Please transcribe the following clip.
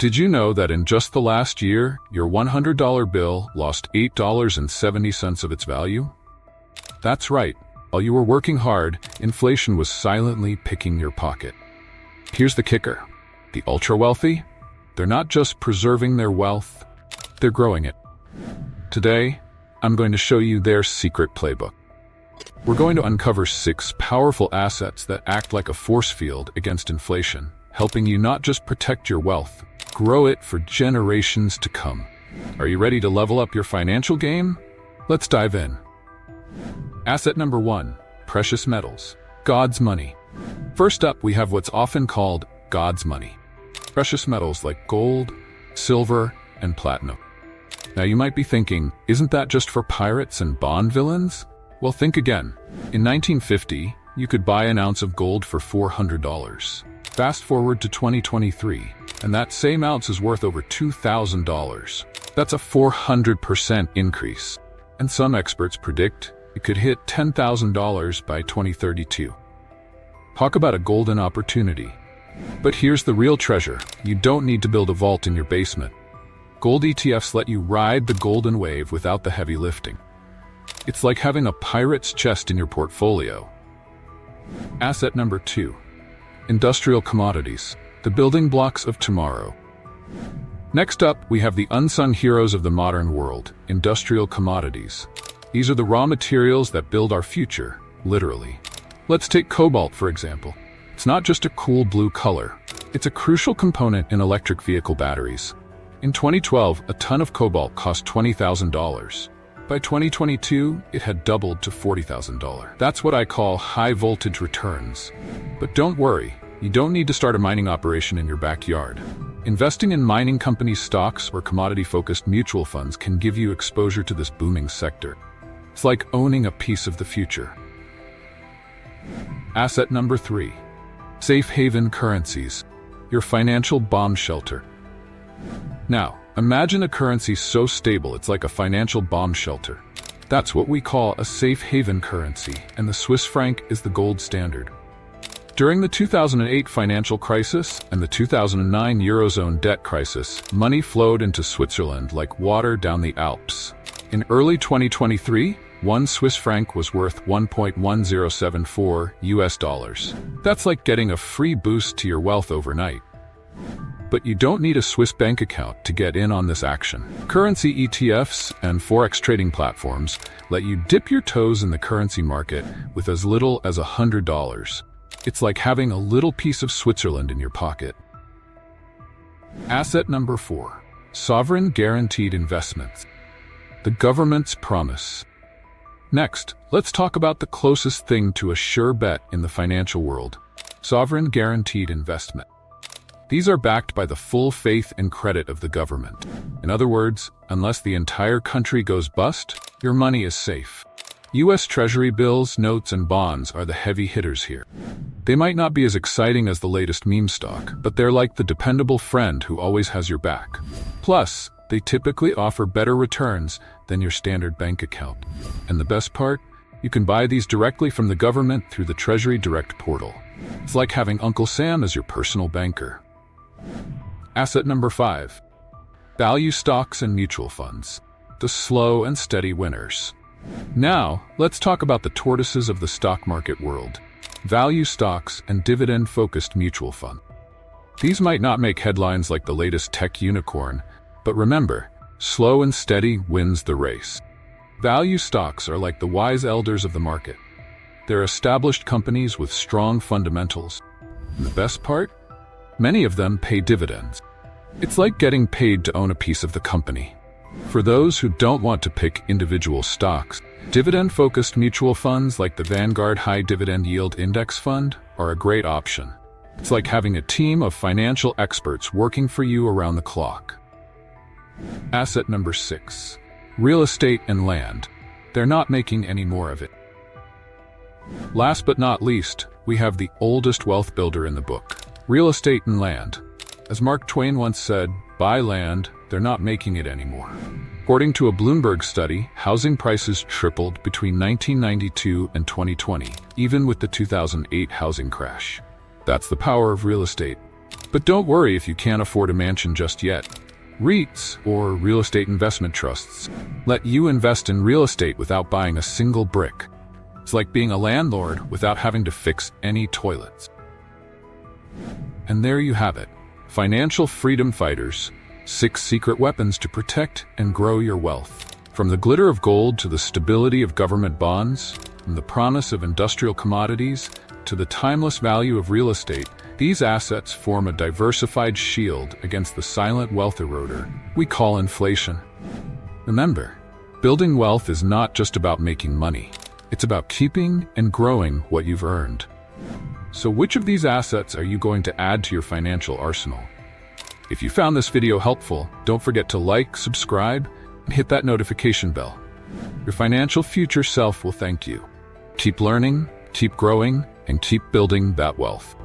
Did you know that in just the last year, your $100 bill lost $8.70 of its value? That's right. While you were working hard, inflation was silently picking your pocket. Here's the kicker. The ultra-wealthy? They're not just preserving their wealth, they're growing it. Today, I'm going to show you their secret playbook. We're going to uncover 6 powerful assets that act like a force field against inflation, helping you not just protect your wealth, grow it for generations to come. Are you ready to level up your financial game? Let's dive in. Asset number 1, precious metals, God's money. First up, we have what's often called God's money. Precious metals like gold, silver, and platinum. Now you might be thinking, isn't that just for pirates and Bond villains? Well, think again. In 1950, you could buy an ounce of gold for $400. Fast forward to 2023, and that same ounce is worth over $2,000. That's a 400% increase. And some experts predict it could hit $10,000 by 2032. Talk about a golden opportunity. But here's the real treasure. You don't need to build a vault in your basement. Gold ETFs let you ride the golden wave without the heavy lifting. It's like having a pirate's chest in your portfolio. Asset number 2, industrial commodities, the building blocks of tomorrow. Next up, we have the unsung heroes of the modern world, industrial commodities. These are the raw materials that build our future, literally. Let's take cobalt, for example. It's not just a cool blue color. It's a crucial component in electric vehicle batteries. In 2012, a ton of cobalt cost $20,000. By 2022, it had doubled to $40,000. That's what I call high-voltage returns. But don't worry, you don't need to start a mining operation in your backyard. Investing in mining company stocks or commodity-focused mutual funds can give you exposure to this booming sector. It's like owning a piece of the future. Asset number 3, safe haven currencies, your financial bomb shelter. Now, imagine a currency so stable it's like a financial bomb shelter. That's what we call a safe haven currency, and the Swiss franc is the gold standard. During the 2008 financial crisis and the 2009 Eurozone debt crisis, money flowed into Switzerland like water down the Alps. In early 2023, 1 Swiss franc was worth $1.1074 US. That's like getting a free boost to your wealth overnight. But you don't need a Swiss bank account to get in on this action. Currency ETFs and forex trading platforms let you dip your toes in the currency market with as little as $100. It's like having a little piece of Switzerland in your pocket. Asset number 4, sovereign guaranteed investments, the government's promise. Next, let's talk about the closest thing to a sure bet in the financial world, sovereign guaranteed investment. These are backed by the full faith and credit of the government. In other words, unless the entire country goes bust, your money is safe. U.S. Treasury bills, notes, and bonds are the heavy hitters here. They might not be as exciting as the latest meme stock, but they're like the dependable friend who always has your back. Plus, they typically offer better returns than your standard bank account. And the best part? You can buy these directly from the government through the Treasury Direct portal. It's like having Uncle Sam as your personal banker. Asset number 5, value stocks and mutual funds, the slow and steady winners. Now, let's talk about the tortoises of the stock market world, value stocks and dividend-focused mutual funds. These might not make headlines like the latest tech unicorn, but remember, slow and steady wins the race. Value stocks are like the wise elders of the market. They're established companies with strong fundamentals. And the best part? Many of them pay dividends. It's like getting paid to own a piece of the company. For those who don't want to pick individual stocks, dividend-focused mutual funds like the Vanguard High Dividend Yield Index Fund are a great option. It's like having a team of financial experts working for you around the clock. Asset number 6, real estate and land. They're not making any more of it. Last but not least, we have the oldest wealth builder in the book, real estate and land. As Mark Twain once said, buy land, they're not making it anymore. According to a Bloomberg study, housing prices tripled between 1992 and 2020, even with the 2008 housing crash. That's the power of real estate. But don't worry if you can't afford a mansion just yet. REITs, or real estate investment trusts, let you invest in real estate without buying a single brick. It's like being a landlord without having to fix any toilets. And there you have it. Financial freedom fighters, 6 secret weapons to protect and grow your wealth. From the glitter of gold to the stability of government bonds, from the promise of industrial commodities to the timeless value of real estate, these assets form a diversified shield against the silent wealth eroder we call inflation. Remember, building wealth is not just about making money. It's about keeping and growing what you've earned. So which of these assets are you going to add to your financial arsenal? If you found this video helpful, don't forget to like, subscribe, and hit that notification bell. Your financial future self will thank you. Keep learning, keep growing, and keep building that wealth.